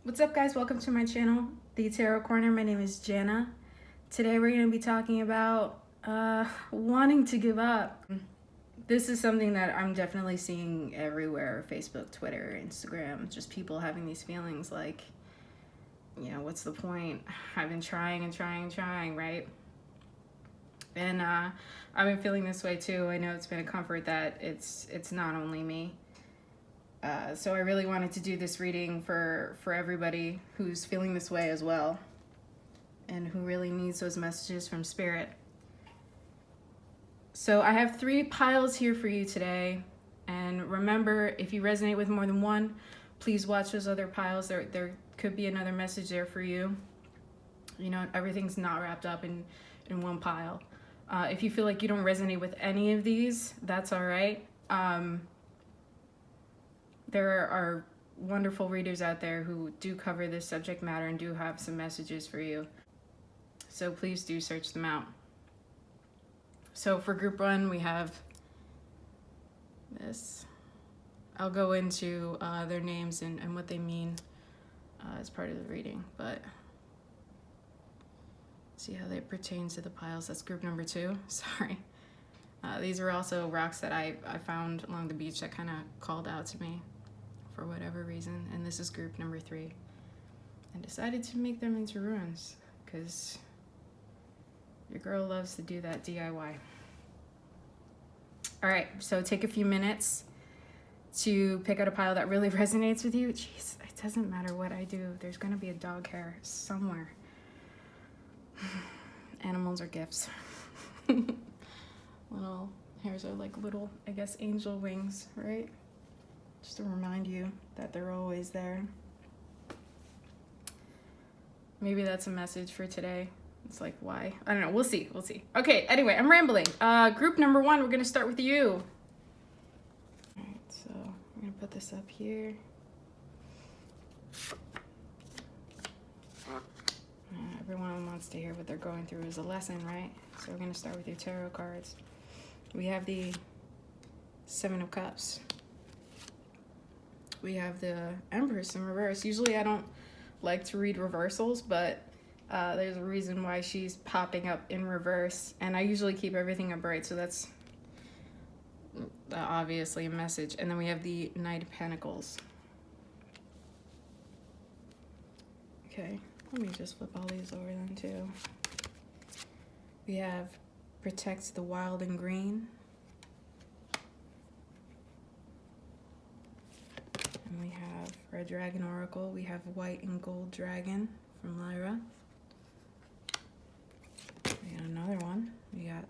What's up, guys? Welcome to my channel, The Tarot Corner. My name is Jana. Today we're going to be talking about wanting to give up. This is something that I'm definitely seeing everywhere: Facebook, Twitter, Instagram, just people having these feelings like, what's the point? I've been trying and trying and trying, right? And I've been feeling this way too. I know it's been a comfort that it's not only me. So I really wanted to do this reading for everybody who's feeling this way as well, and who really needs those messages from Spirit. So I have 3 piles here for you today, and remember, if you resonate with more than one, please watch those other piles. There could be another message there for you. Everything's not wrapped up in one pile. If you feel like you don't resonate with any of these, that's all right. There are wonderful readers out there who do cover this subject matter and do have some messages for you. So please do search them out. So for group 1, we have this. I'll go into their names and what they mean as part of the reading, but see how they pertain to the piles. That's group number 2. Sorry. These are also rocks that I found along the beach that kind of called out to me for whatever reason. And this is group number 3. I decided to make them into runes because your girl loves to do that DIY. All right, so take a few minutes to pick out a pile that really resonates with you. Jeez, it doesn't matter what I do. There's gonna be a dog hair somewhere. Animals are gifts. Little hairs are like little, I guess, angel wings, right? Just to remind you that they're always there. Maybe that's a message for today. It's like, why? I don't know. We'll see. Okay, anyway, I'm rambling. Group number 1, we're going to start with you. All right, so I'm going to put this up here. Everyone wants to hear what they're going through as a lesson, right? So we're going to start with your tarot cards. We have the 7 of Cups. We have the Empress in reverse. Usually I don't like to read reversals, but there's a reason why she's popping up in reverse. And I usually keep everything upright, so that's obviously a message. And then we have the Knight of Pentacles. Okay, let me just flip all these over then too. We have Protects the Wild and Green. And we have Red Dragon Oracle. We have White and Gold Dragon from Lyra. We got another one. We got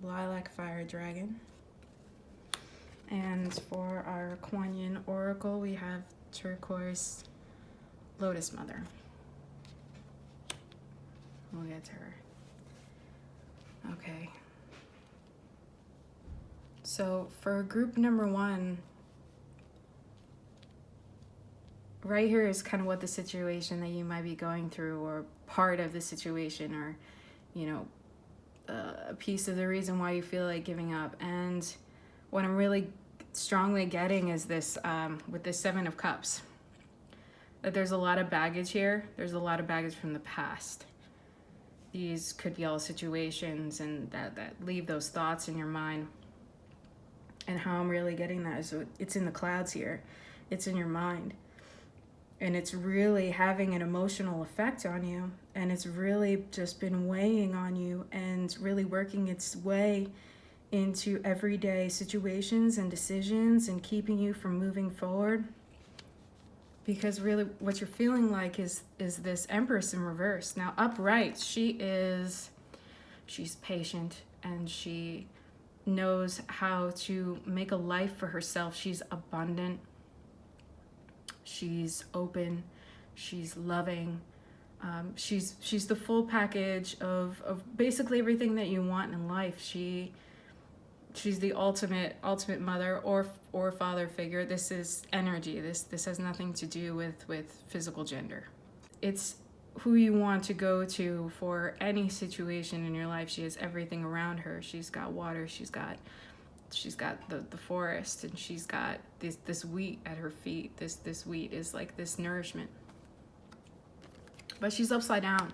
Lilac Fire Dragon. And for our Kuan Oracle, we have Turquoise Lotus Mother. We'll get to her. Okay. So for group number 1, right here is kind of what the situation that you might be going through, or part of the situation, or a piece of the reason why you feel like giving up. And what I'm really strongly getting is this with this 7 of Cups, that there's a lot of baggage here. There's a lot of baggage from the past. These could be all situations and that leave those thoughts in your mind. And how I'm really getting that is it's in the clouds here. It's in your mind. And it's really having an emotional effect on you. And it's really just been weighing on you and really working its way into everyday situations and decisions and keeping you from moving forward. Because really what you're feeling like is this Empress in reverse. Now upright, she's patient and she knows how to make a life for herself. She's abundant. She's open, she's loving, she's the full package of basically everything that you want in life. She's the ultimate mother or father figure. This is energy. This has nothing to do with physical gender. It's who you want to go to for any situation in your life. She has everything around her. She's got water, she's got the forest, and she's got this wheat at her feet. This wheat is like this nourishment. but she's upside down.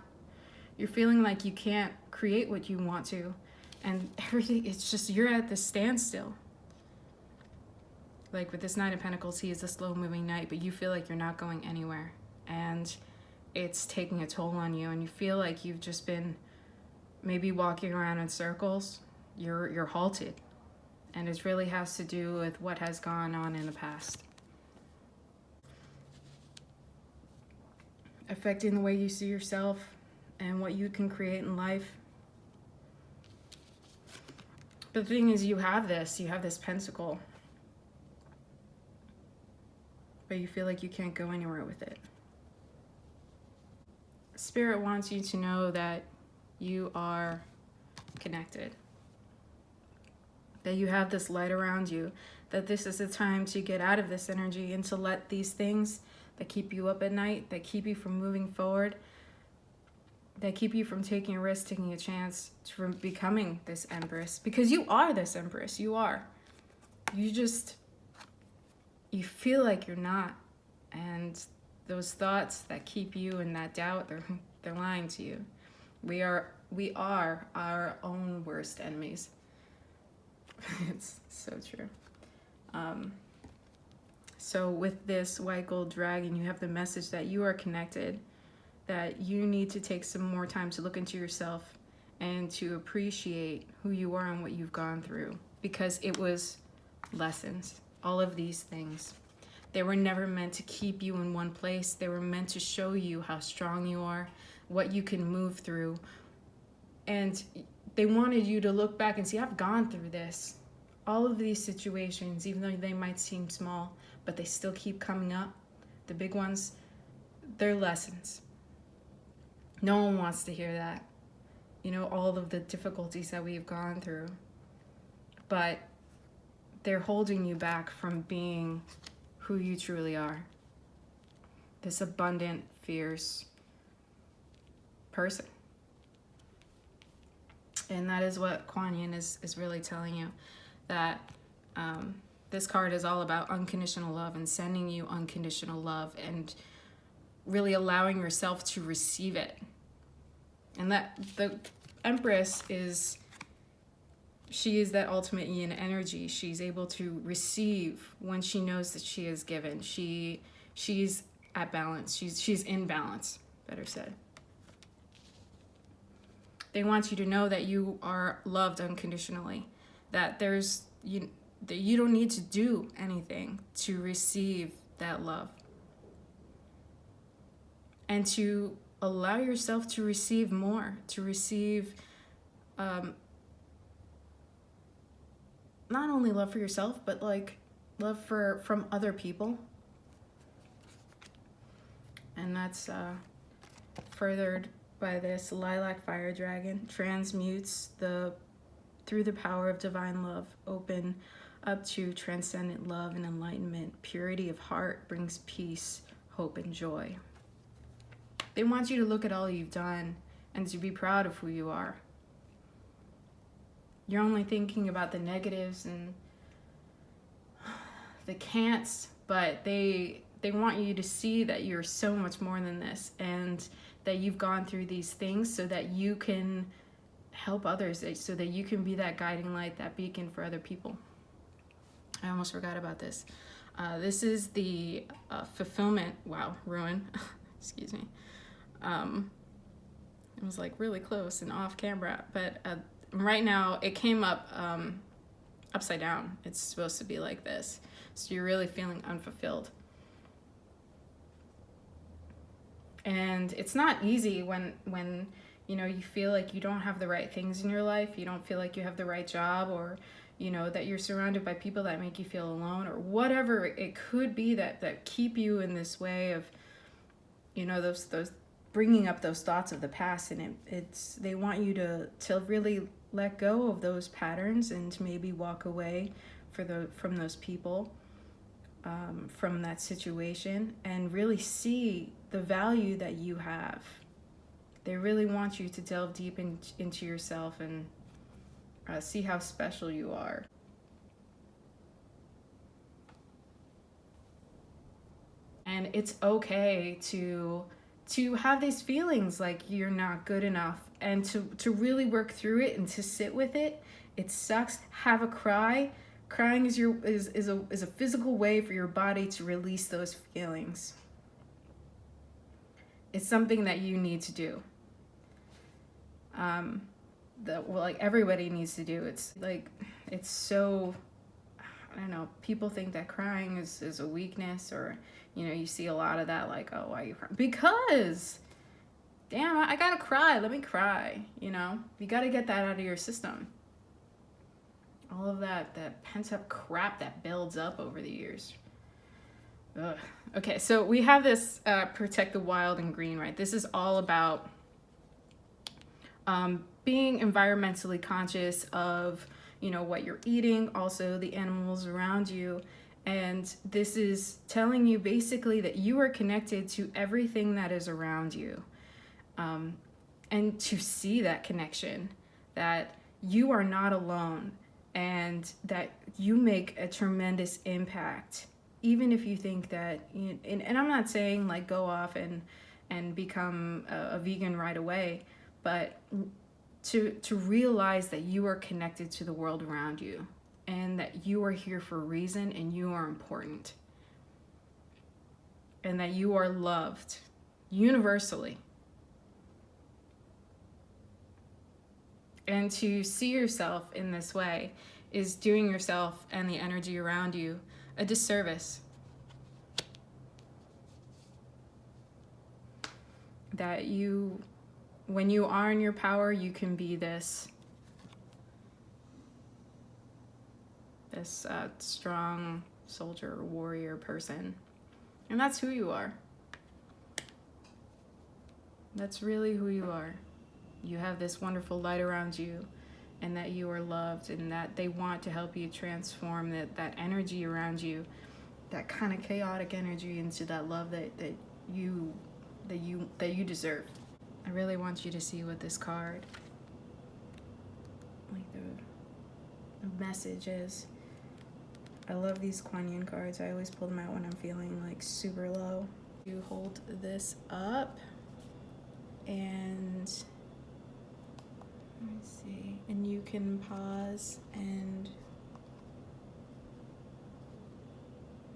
You're feeling like you can't create what you want to, and everything, it's just, you're at this standstill. Like with this Nine of Pentacles, he is a slow moving knight, but you feel like you're not going anywhere, and it's taking a toll on you, and you feel like you've just been maybe walking around in circles. You're halted, and it really has to do with what has gone on in the past, affecting the way you see yourself and what you can create in life. But the thing is, you have this pentacle, but you feel like you can't go anywhere with it. Spirit wants you to know that you are connected, that you have this light around you, that this is the time to get out of this energy and to let these things that keep you up at night, that keep you from moving forward, that keep you from taking a risk, taking a chance, from becoming this empress. Because you are this empress. You are. You feel like you're not. And those thoughts that keep you in that doubt, they're lying to you. We are our own worst enemies. It's so true. So with this white gold dragon, you have the message that you are connected, that you need to take some more time to look into yourself and to appreciate who you are and what you've gone through, because it was lessons. All of these things, they were never meant to keep you in one place. They were meant to show you how strong you are, what you can move through. And they wanted you to look back and see, I've gone through this. All of these situations, even though they might seem small, but they still keep coming up. The big ones, they're lessons. No one wants to hear that. You know, all of the difficulties that we've gone through. But they're holding you back from being who you truly are. This abundant, fierce person. And that is what Kuan is really telling you. That this card is all about unconditional love and sending you unconditional love and really allowing yourself to receive it. And that the Empress she is that ultimate yin energy. She's able to receive when she knows that she is given. She's at balance. She's in balance, better said. They want you to know that you are loved unconditionally, that that you don't need to do anything to receive that love, and to allow yourself to receive more, to receive not only love for yourself, but like love from other people. And that's furthered by this lilac fire dragon. Transmutes through the power of divine love, open up to transcendent love and enlightenment. Purity of heart brings peace, hope, and joy. They want you to look at all you've done and to be proud of who you are. You're only thinking about the negatives and the can'ts, but they want you to see that you're so much more than this, and that you've gone through these things so that you can help others, so that you can be that guiding light, that beacon for other people. I almost forgot about this. This is the fulfillment, ruin, excuse me. It was like really close and off camera, but right now it came up upside down. It's supposed to be like this. So you're really feeling unfulfilled. And it's not easy when you feel like you don't have the right things in your life, you don't feel like you have the right job, or that you're surrounded by people that make you feel alone, or whatever it could be that keep you in this way of those bringing up those thoughts of the past. And they want you to really let go of those patterns and to maybe walk away from those people, from that situation, and really see the value that you have. They really want you to delve deep into yourself and see how special you are. And it's okay to to have these feelings like you're not good enough, and to really work through it and to sit with it. It sucks. Have a cry. Crying is a physical way for your body to release those feelings. It's something that you need to do. Like everybody needs to do. It's like, it's so, I don't know, people think that crying is a weakness, or, you know, you see a lot of that, like, oh, why are you crying? Because, damn, I gotta cry, let me cry, you know? You gotta get that out of your system. All of that pent up crap that builds up over the years. Ugh. Okay, so we have this protect the wild and green, right? This is all about being environmentally conscious of, you know, what you're eating, also the animals around you. And this is telling you basically that you are connected to everything that is around you. And to see that connection, that you are not alone, and that you make a tremendous impact. Even if you think that, and I'm not saying like go off and become a vegan right away, but to realize that you are connected to the world around you, and that you are here for a reason, and you are important, and that you are loved universally. And to see yourself in this way is doing yourself and the energy around you a disservice. That you, when you are in your power, you can be this strong soldier, warrior person. And that's who you are. That's really who you are. You have this wonderful light around you, and that you are loved, and that they want to help you transform that energy around you, that kind of chaotic energy, into that love that you deserve. I really want you to see what this card, like the message is. I love these Kuan cards. I always pull them out when I'm feeling like super low. You hold this up, and let me see, and you can pause and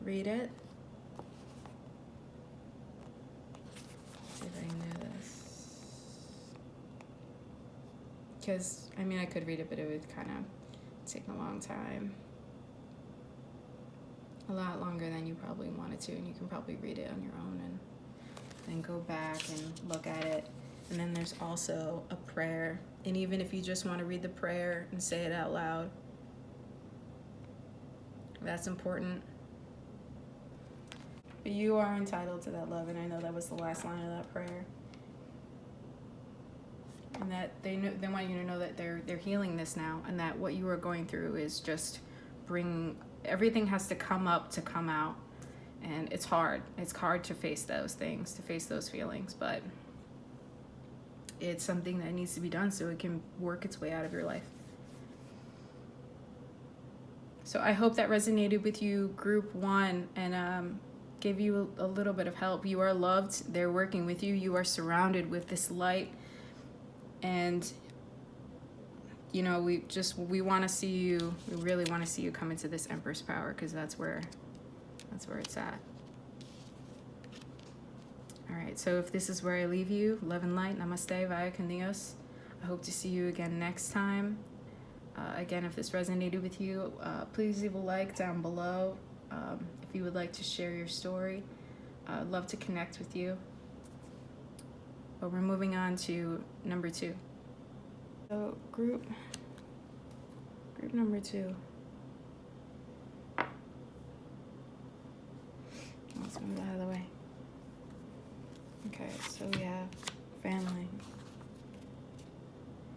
read it. Let's see if I can do this. Because, I mean, I could read it, but it would kind of take a long time. A lot longer than you probably wanted to, and you can probably read it on your own and then go back and look at it. And then there's also a prayer. And even if you just want to read the prayer and say it out loud, that's important. But you are entitled to that love, and I know that was the last line of that prayer. And that they want you to know that they're healing this now, and that what you are going through is just everything has to come up to come out. And it's hard. It's hard to face those things, to face those feelings, but it's something that needs to be done so it can work its way out of your life. So I hope that resonated with you, group 1, and gave you a little bit of help. You are loved. They're working with you. You are surrounded with this light. And, you know, we want to see you. We really want to see you come into this Empress power, because that's where it's at. All right, so if this is where I leave you, love and light, namaste, Vaya, con Dios. I hope to see you again next time. Again, if this resonated with you, please leave a like down below. If you would like to share your story, I'd love to connect with you. But we're moving on to number 2. So group number 2. Let's move that out of the way. Okay, so we have family.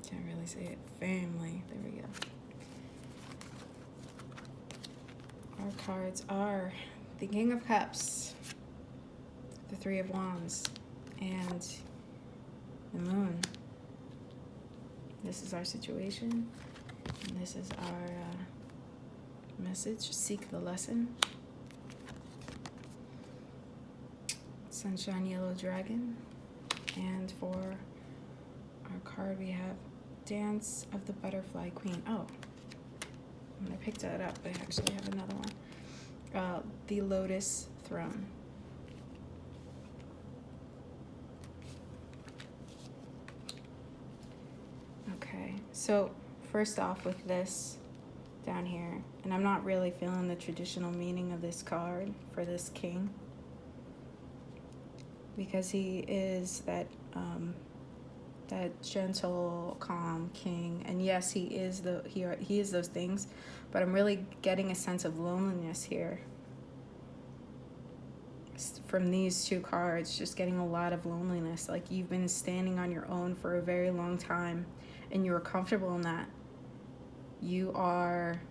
Can't really say it. Family. There we go. Our cards are the King of Cups, the 3 of Wands, and the Moon. This is our situation, and this is our message. Seek the lesson. Sunshine Yellow Dragon, And for our card, we have Dance of the Butterfly Queen. Oh, when I picked that up, I actually have another one. The Lotus Throne. Okay, so first off with this down here, and I'm not really feeling the traditional meaning of this card for this king, because he is that that gentle, calm king, and yes, he is those things, but I'm really getting a sense of loneliness here from these two cards. Just getting a lot of loneliness, like you've been standing on your own for a very long time, and you are comfortable in that. You are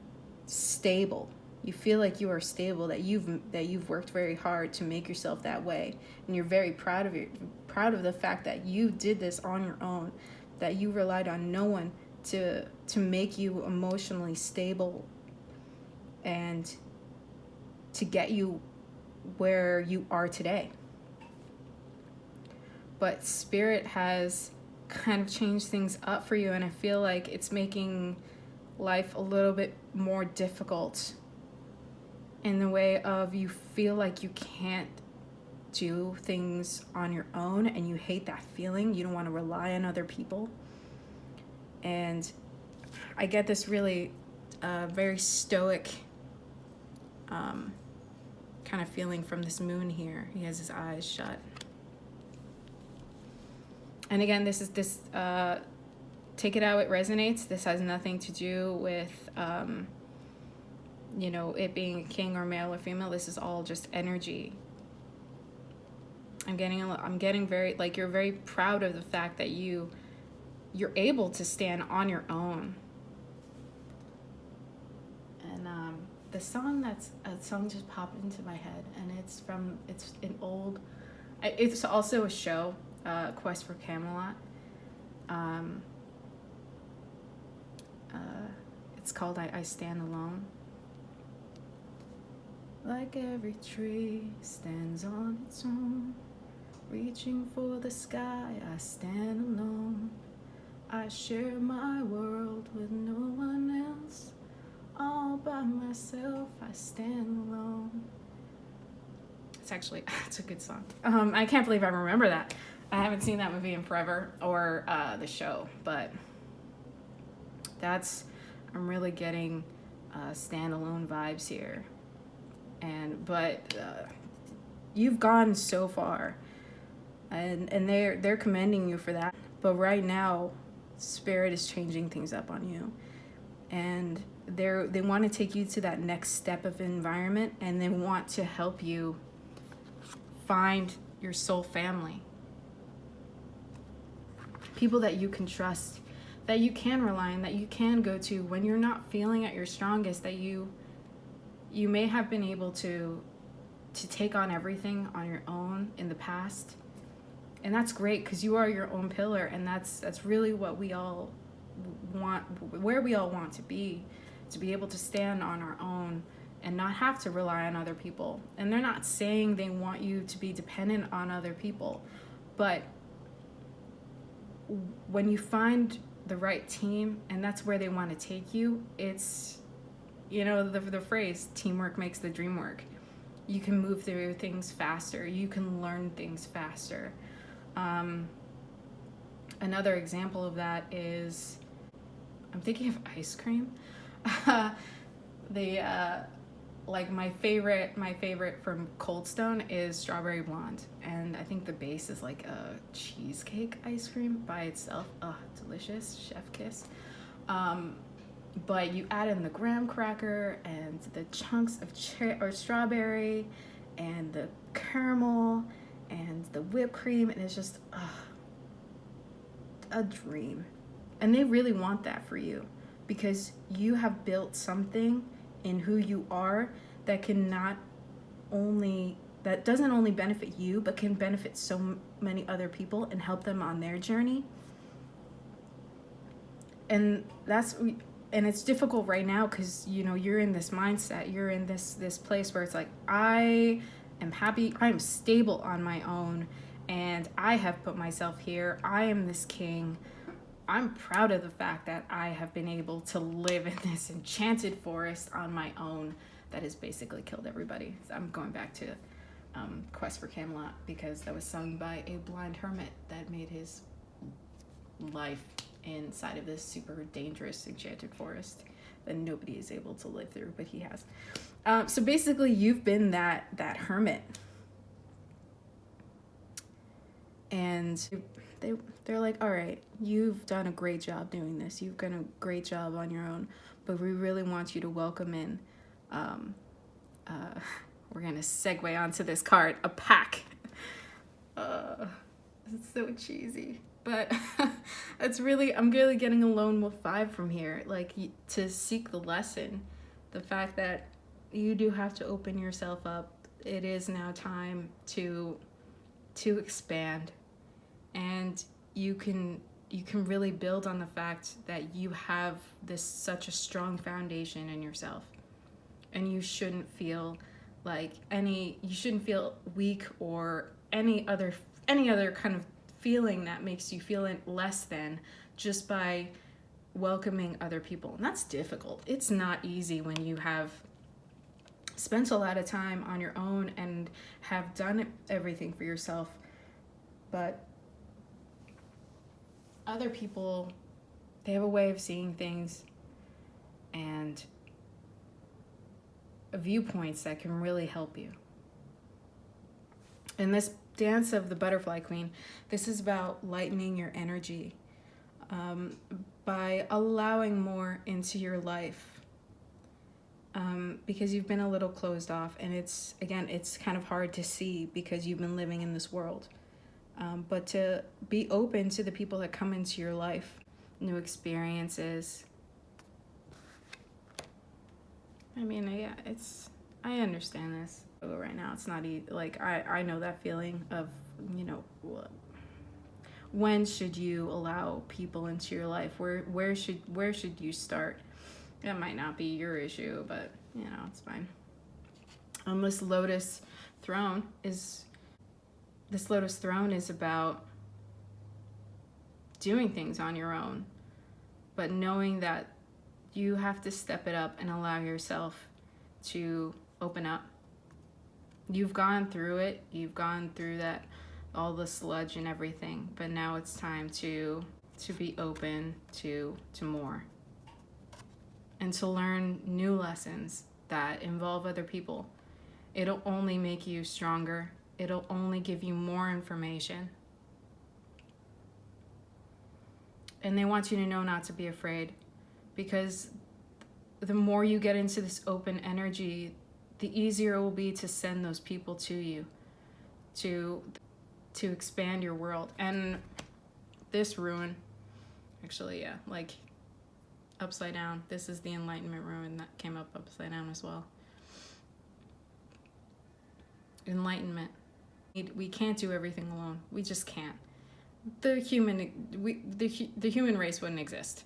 stable. You feel like you are stable, that you've worked very hard to make yourself that way, and you're very proud of the fact that you did this on your own, that you relied on no one to make you emotionally stable and to get you where you are today. But Spirit has kind of changed things up for you, and I feel like it's making life a little bit more difficult in the way of you feel like you can't do things on your own, and you hate that feeling. You don't want to rely on other people. And I get this really very stoic kind of feeling from this moon here. He has his eyes shut. And again, this take it how it resonates. This has nothing to do with it being a king or male or female. This is all just energy. I'm getting very, like, you're very proud of the fact that you're able to stand on your own. And the song just popped into my head, and it's also a show, Quest for Camelot. It's called I Stand Alone. Like every tree stands on its own, reaching for the sky, I stand alone. I share my world with no one else. All by myself, I stand alone. It's a good song. I can't believe I remember that. I haven't seen that movie in forever, or the show, but I'm really getting standalone vibes here. But you've gone so far, and they're commending you for that. But right now, Spirit is changing things up on you, and they want to take you to that next step of environment, and they want to help you find your soul family, people that you can trust, that you can rely on, that you can go to when you're not feeling at your strongest, that you may have been able to take on everything on your own in the past. And that's great, because you are your own pillar, and that's really what we all want, where we all want to be able to stand on our own and not have to rely on other people. And they're not saying they want you to be dependent on other people, but when you find the right team, and that's where they want to take you, it's, the phrase, teamwork makes the dream work. You can move through things faster. You can learn things faster. Another example of that is, I'm thinking of ice cream. My favorite from Cold Stone is Strawberry Blonde, and I think the base is like a cheesecake ice cream by itself. Delicious, chef kiss. But you add in the graham cracker and the chunks of strawberry and the caramel and the whipped cream, and it's just a dream. And they really want that for you, because you have built something in who you are that doesn't only benefit you, but can benefit so many other people and help them on their journey. And it's difficult right now, because you're in this mindset, you're in this place where it's like, I am happy, I am stable on my own, and I have put myself here. I am this king. I'm proud of the fact that I have been able to live in this enchanted forest on my own that has basically killed everybody. So I'm going back to Quest for Camelot, because that was sung by a blind hermit that made his life inside of this super dangerous enchanted forest that nobody is able to live through, but he has. So basically, you've been that hermit, and they're like, all right, you've done a great job doing this. You've done a great job on your own, but we really want you to welcome in. We're gonna segue onto this card, a pack. It's so cheesy, but it's really, I'm really getting a lone wolf vibe from here. Like, to seek the lesson, the fact that you do have to open yourself up. It is now time to expand, and you can really build on the fact that you have this such a strong foundation in yourself, and you shouldn't feel like you shouldn't feel weak or any other kind of feeling that makes you feel less than, just by welcoming other people. And that's difficult. It's not easy when you have spent a lot of time on your own and have done everything for yourself. But other people, they have a way of seeing things and viewpoints that can really help you. In this dance of the Butterfly Queen, this is about lightening your energy by allowing more into your life, because you've been a little closed off, and it's kind of hard to see because you've been living in this world, but to be open to the people that come into your life, new experiences. I mean, yeah, I understand this right now. It's not easy. Like, I know that feeling of, when should you allow people into your life? Where should you start? That might not be your issue, but it's fine. This lotus throne is about doing things on your own, but knowing that you have to step it up and allow yourself to open up. You've gone through it. You've gone through that, all the sludge and everything, but now it's time to be open to more, and to learn new lessons that involve other people. It'll only make you stronger. It'll only give you more information. And they want you to know not to be afraid, because the more you get into this open energy, the easier it will be to send those people to you, to expand your world. And this rune, actually, yeah, like upside down, this is the enlightenment rune that came up upside down as well. Enlightenment. We can't do everything alone. We just can't. The human race wouldn't exist.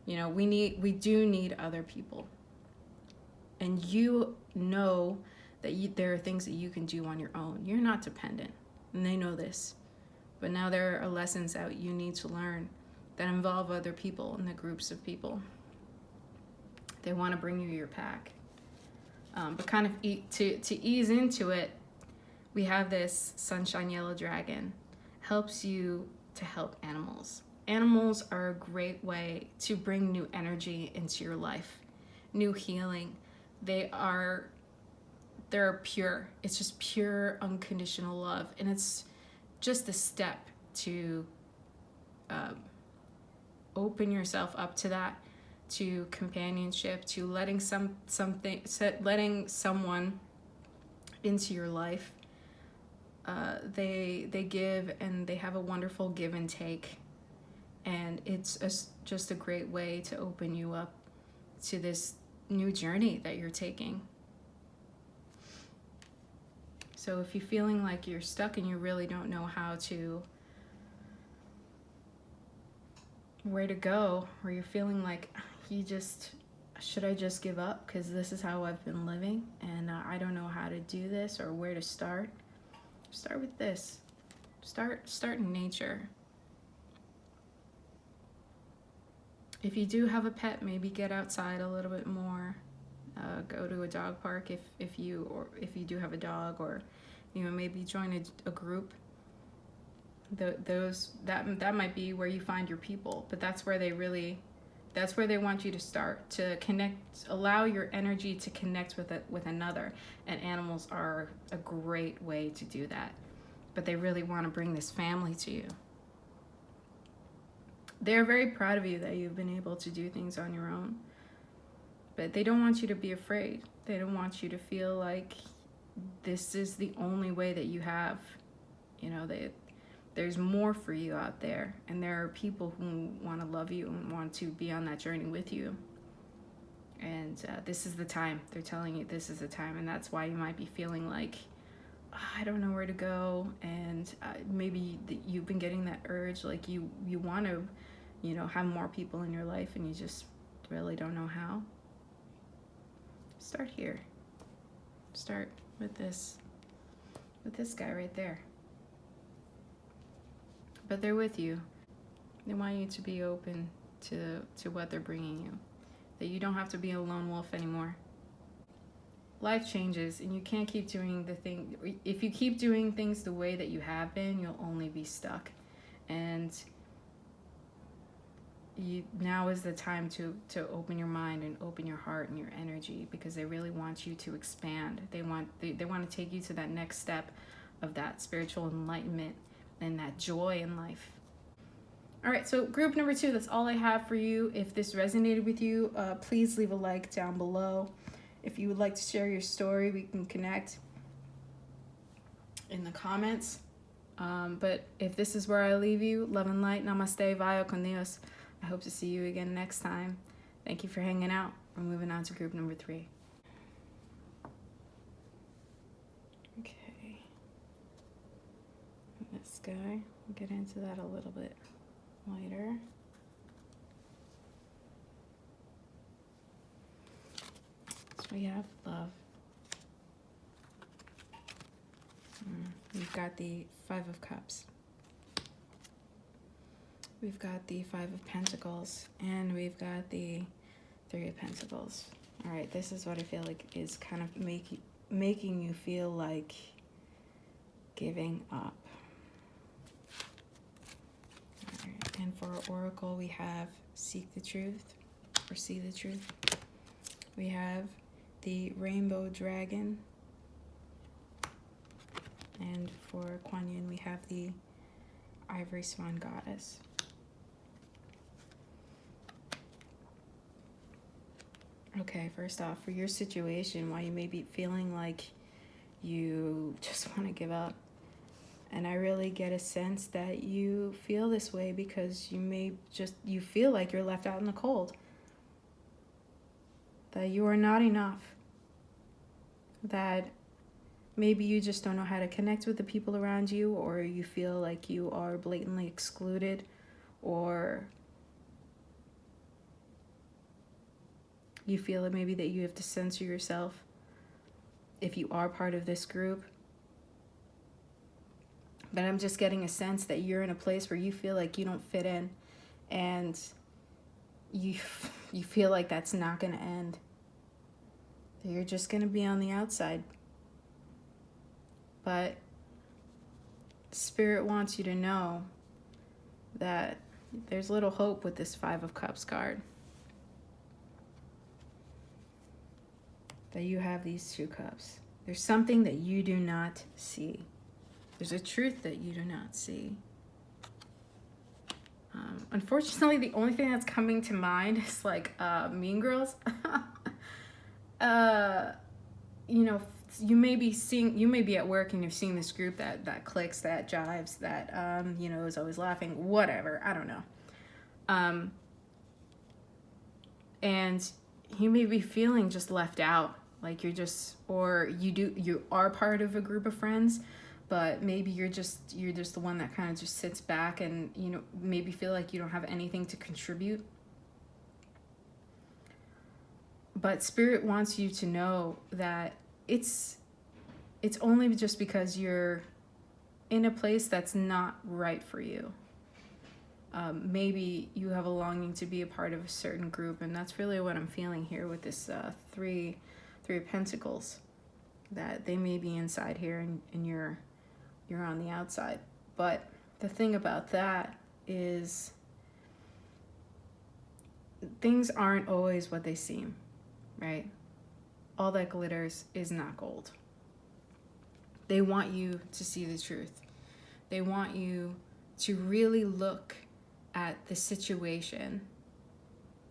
We do need other people. And that there are things that you can do on your own. You're not dependent, and they know this. But now there are lessons that you need to learn that involve other people and the groups of people. They want to bring you your pack. But kind of to ease into it, we have this sunshine yellow dragon. Helps you to help animals. Animals are a great way to bring new energy into your life, new healing. They're pure. It's just pure unconditional love, and it's just a step to open yourself up to that, to companionship, to letting someone into your life. They give, and they have a wonderful give and take, and it's just a great way to open you up to this new journey that you're taking. So if you're feeling like you're stuck and you really don't know where to go, or you're feeling like should I just give up because this is how I've been living, and I don't know how to do this or where to start with this. Start in nature. If you do have a pet, maybe get outside a little bit more. Go to a dog park if you do have a dog, or maybe join a group. That might be where you find your people, but that's where they want you to start, to connect, allow your energy to connect with another. And animals are a great way to do that, but they really want to bring this family to you. They're very proud of you that you've been able to do things on your own, but they don't want you to be afraid. They don't want you to feel like this is the only way that you have. There's more for you out there, and there are people who want to love you and want to be on that journey with you. And this is the time. They're telling you this is the time, and that's why you might be feeling like, I don't know where to go, and maybe you've been getting that urge, like you want to, have more people in your life, and you just really don't know how. Start here. Start with this guy right there. But they're with you. They want you to be open to what they're bringing you. That you don't have to be a lone wolf anymore. Life changes, and you can't keep doing the thing. If you keep doing things the way that you have been, you'll only be stuck. And now is the time to open your mind and open your heart and your energy, because they really want you to expand. They want to take you to that next step of that spiritual enlightenment and that joy in life. All right, so group number 2, that's all I have for you. If this resonated with you, please leave a like down below. If you would like to share your story, we can connect in the comments. But if this is where I leave you, love and light, namaste, Vaya, con Dios. I hope to see you again next time. Thank you for hanging out. We're moving on to group number 3. Okay. This guy, we'll get into that a little bit later. So we have love. We've got the 5 of Cups. We've got the 5 of Pentacles, and we've got the 3 of Pentacles. All right, this is what I feel like is kind of making you feel like giving up. All right, and for our oracle, we have seek the truth, or see the truth. We have the rainbow dragon, and for Kuan, we have the ivory swan goddess. Okay, first off, for your situation, why you may be feeling like you just want to give up. And I really get a sense that you feel this way because you feel like you're left out in the cold. That you are not enough. That maybe you just don't know how to connect with the people around you, or you feel like you are blatantly excluded, or you feel that maybe that you have to censor yourself if you are part of this group. But I'm just getting a sense that you're in a place where you feel like you don't fit in, and you feel like that's not going to end. That you're just going to be on the outside. But Spirit wants you to know that there's little hope with this 5 of Cups card. That you have these 2 cups. There's something that you do not see. There's a truth that you do not see. Unfortunately, the only thing that's coming to mind is like Mean Girls. You may be at work and you're seeing this group that clicks, that jives, that is always laughing, whatever, I don't know. And you may be feeling just left out, like you are part of a group of friends, but maybe you're just the one that kind of just sits back and maybe feel like you don't have anything to contribute. But Spirit wants you to know that it's only just because you're in a place that's not right for you. Maybe you have a longing to be a part of a certain group, and that's really what I'm feeling here with this three of Pentacles, that they may be inside here and you're on the outside. But the thing about that is things aren't always what they seem, right? All that glitters is not gold. They want you to see the truth. They want you to really look at the situation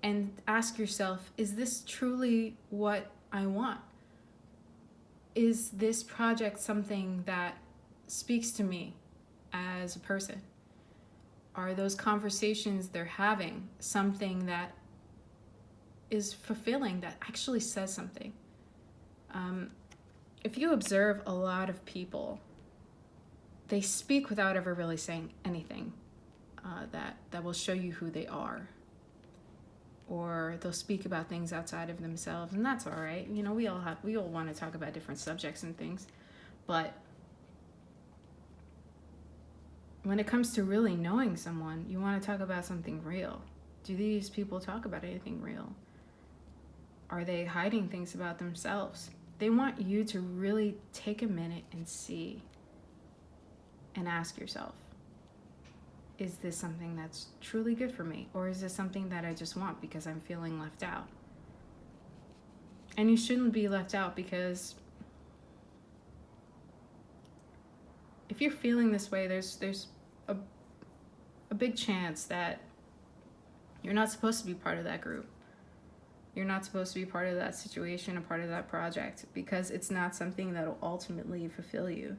and ask yourself, is this truly what I want? Is this project something that speaks to me as a person? Are those conversations they're having something that is fulfilling, that actually says something? If you observe a lot of people, they speak without ever really saying anything that will show you who they are. Or they'll speak about things outside of themselves, and that's all right. You know, we all want to talk about different subjects and things, but when it comes to really knowing someone, you want to talk about something real. Do these people talk about anything real? Are they hiding things about themselves? They want you to really take a minute and see and ask yourself, is this something that's truly good for me? Or is this something that I just want because I'm feeling left out? And you shouldn't be left out, because if you're feeling this way, there's a big chance that you're not supposed to be part of that group. You're not supposed to be part of that situation, a part of that project, because it's not something that'll ultimately fulfill you,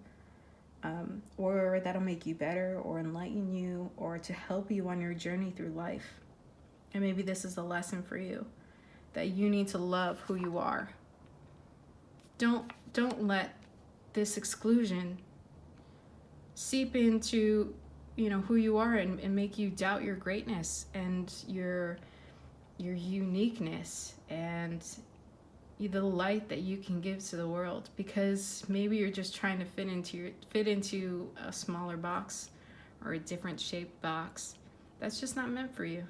or that'll make you better or enlighten you or to help you on your journey through life. And maybe this is a lesson for you, that you need to love who you are. Don't let this exclusion seep into, you know, who you are and make you doubt your greatness and your uniqueness and the light that you can give to the world, because maybe you're just trying to fit into a smaller box or a different shaped box that's just not meant for you.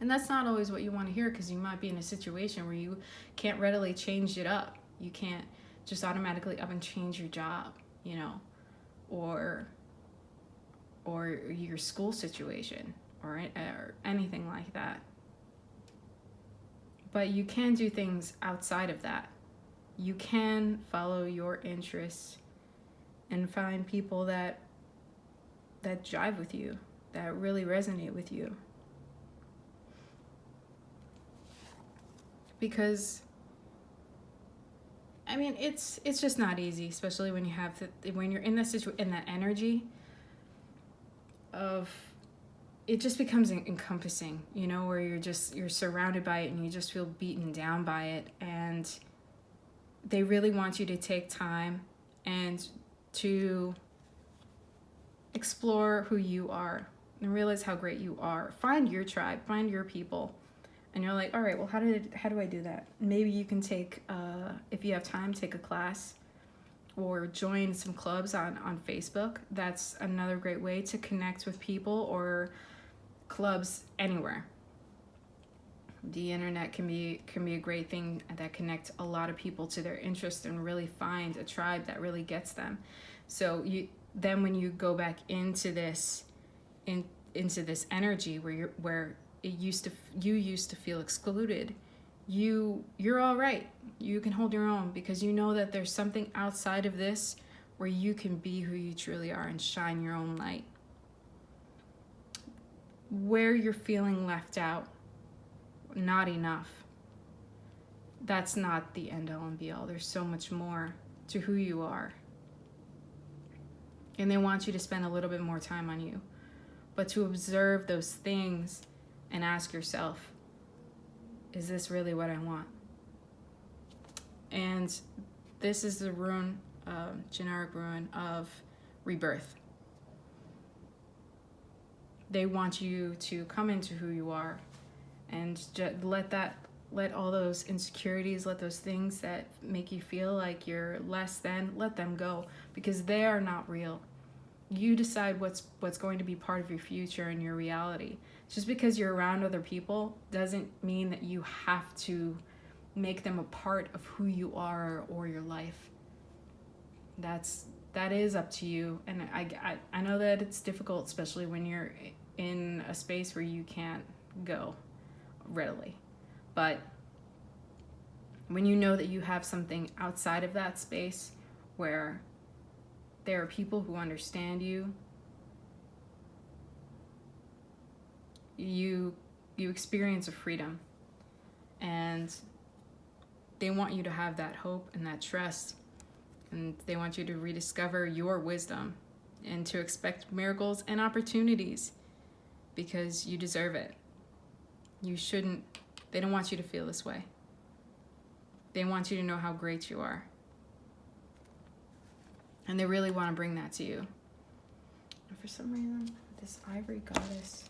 And that's not always what you want to hear, because you might be in a situation where you can't readily change it up. You can't just automatically up and change your job, you know, or your school situation or anything like that. But you can do things outside of that. You can follow your interests and find people that jive with you, that really resonate with you. Because I mean, it's just not easy, especially when you're in that energy of, it just becomes encompassing, you know, where you're surrounded by it and you just feel beaten down by it. And they really want you to take time and to explore who you are and realize how great you are. Find your tribe, find your people. And you're like, all right, well, how do I do that? Maybe you can take, if you have time, take a class or join some clubs on Facebook. That's another great way to connect with people, or clubs anywhere. The internet can be a great thing that connects a lot of people to their interests and really find a tribe that really gets them. So then when you go back into this energy where you used to feel excluded, you're all right. You can hold your own, because you know that there's something outside of this where you can be who you truly are and shine your own light. Where you're feeling left out, not enough, that's not the end all and be all. There's so much more to who you are. And they want you to spend a little bit more time on you, but to observe those things and ask yourself, is this really what I want? And this is the rune, generic rune of rebirth. They want you to come into who you are and let that Let all those insecurities, let those things that make you feel like you're less than, let them go, because they are not real. You decide what's going to be part of your future and your reality. Just because you're around other people doesn't mean that you have to make them a part of who you are or your life. That is up to you. And I know that it's difficult, especially when you're in a space where you can't go readily. But when you know that you have something outside of that space where there are people who understand you, you experience a freedom, and they want you to have that hope and that trust, and they want you to rediscover your wisdom and to expect miracles and opportunities, because you deserve it. You shouldn't, they don't want you to feel this way. They want you to know how great you are. And they really want to bring that to you. And for some reason, this ivory goddess.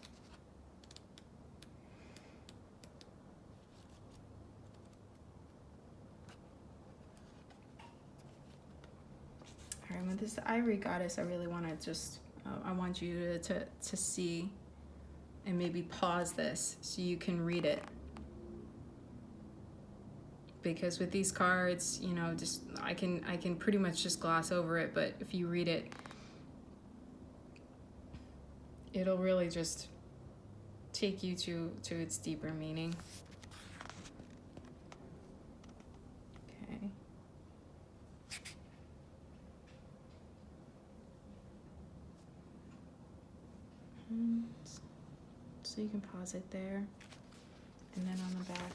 All right, with this ivory goddess, I really want to just, I want you to see and maybe pause this so you can read it. Because with these cards, you know, just I can pretty much just gloss over it, but if you read it, it'll really just take you to its deeper meaning. Okay. So you can pause it there, and then on the back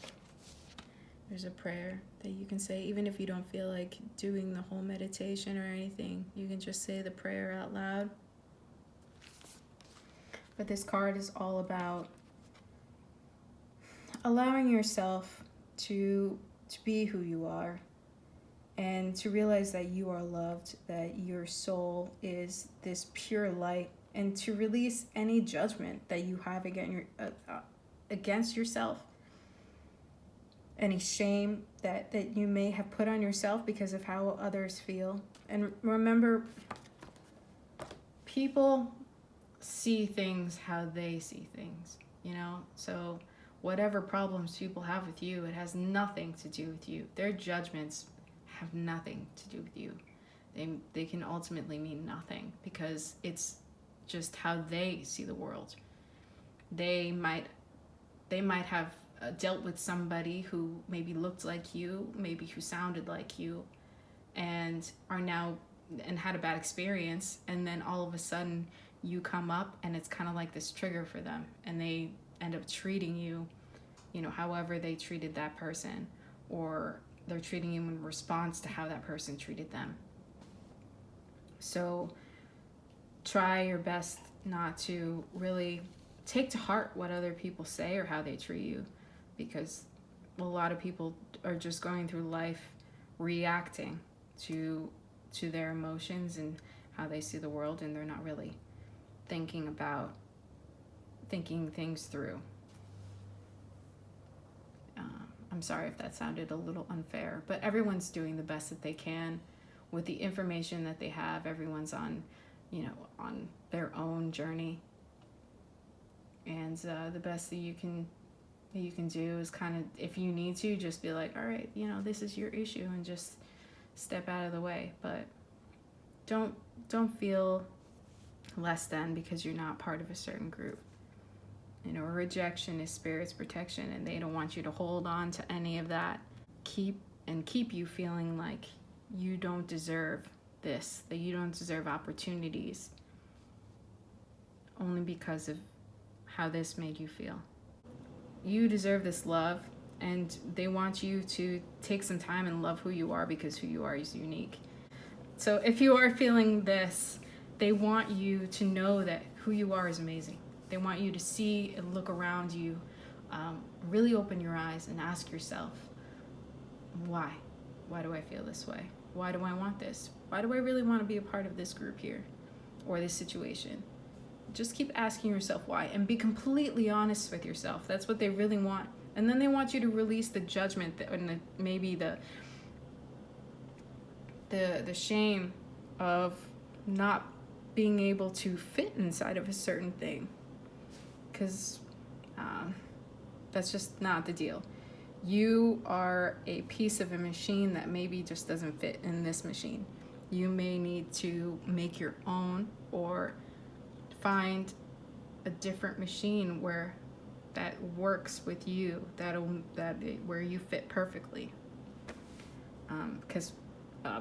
there's a prayer that you can say, even if you don't feel like doing the whole meditation or anything. You can just say the prayer out loud. But this card is all about allowing yourself to be who you are, and to realize that you are loved, that your soul is this pure light, and to release any judgment that you have against yourself. Any shame that you may have put on yourself because of how others feel. And remember, people see things how they see things, you know? So whatever problems people have with you, it has nothing to do with you. Their judgments have nothing to do with you. They can ultimately mean nothing, because it's just how they see the world. They might have dealt with somebody who maybe looked like you, maybe who sounded like you, and had a bad experience, and then all of a sudden you come up and it's kind of like this trigger for them, and they end up treating you, you know, however they treated that person, or they're treating you in response to how that person treated them. So try your best not to really take to heart what other people say or how they treat you, because a lot of people are just going through life reacting to their emotions and how they see the world, and they're not really thinking things through. I'm sorry if that sounded a little unfair, but everyone's doing the best that they can with the information that they have. Everyone's on their own journey, and the best that you can do is kind of, if you need to, just be like, all right, you know, this is your issue, and just step out of the way. But don't feel less than because you're not part of a certain group. You know, rejection is spirit's protection, and they don't want you to hold on to any of that. Keep you feeling like you don't deserve this, that you don't deserve opportunities, only because of how this made you feel. You deserve this love, and they want you to take some time and love who you are, because who you are is unique. So if you are feeling this, they want you to know that who you are is amazing. They want you to see and look around you, really open your eyes and ask yourself, why? Why do I feel this way? Why do I want this? Why do I really want to be a part of this group here or this situation? Just keep asking yourself why, and be completely honest with yourself. That's what they really want. And then they want you to release the judgment and maybe the shame of not being able to fit inside of a certain thing, because that's just not the deal. You are a piece of a machine that maybe just doesn't fit in this machine. You may need to make your own or find a different machine where that works with you, where you fit perfectly. Because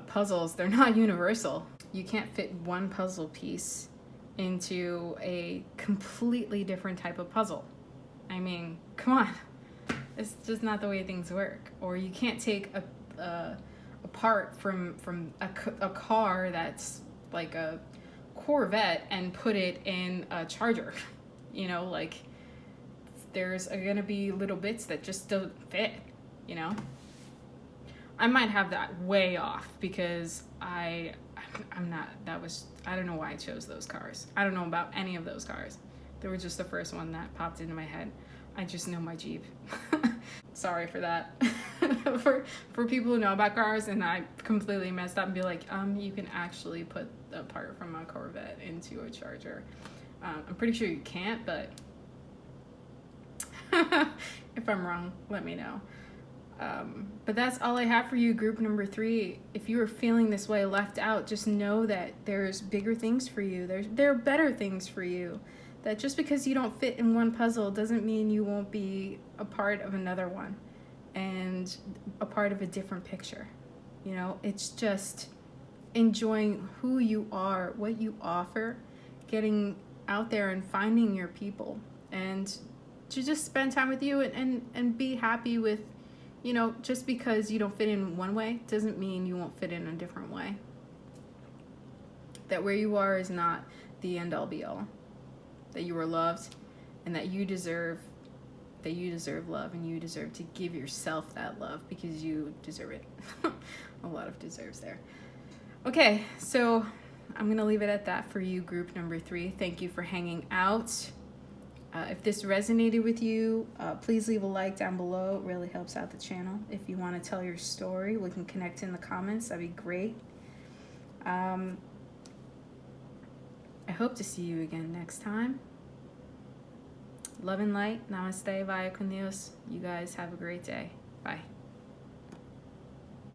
puzzles, they're not universal. You can't fit one puzzle piece into a completely different type of puzzle. I mean, come on. It's just not the way things work. Or you can't take a part from a car that's like a Corvette and put it in a Charger. You know, like there's gonna be little bits that just don't fit, you know? I might have that way off because I don't know why I chose those cars. I don't know about any of those cars. They were just the first one that popped into my head. I just know my Jeep. Sorry for that. for people who know about cars and I completely messed up and be like, you can actually put a part from a Corvette into a Charger. I'm pretty sure you can't, but if I'm wrong, let me know. But that's all I have for you, group number 3. If you are feeling this way, left out, just know that there's bigger things for you. There are better things for you. That just because you don't fit in one puzzle doesn't mean you won't be a part of another one and a part of a different picture. You know, it's just enjoying who you are, what you offer, getting out there and finding your people, and to just spend time with you and be happy with, you know, just because you don't fit in one way doesn't mean you won't fit in a different way. That where you are is not the end all be all. That you are loved and that you deserve love, and you deserve to give yourself that love because you deserve it. A lot of deserves there. Okay, so I'm gonna leave it at that for you, group number 3. Thank you for hanging out. If this resonated with you, please leave a like down below. It really helps out the channel. If you want to tell your story, we can connect in the comments. That'd be great. I hope to see you again next time. Love and light. Namaste. Vaya con Dios. You guys have a great day. Bye.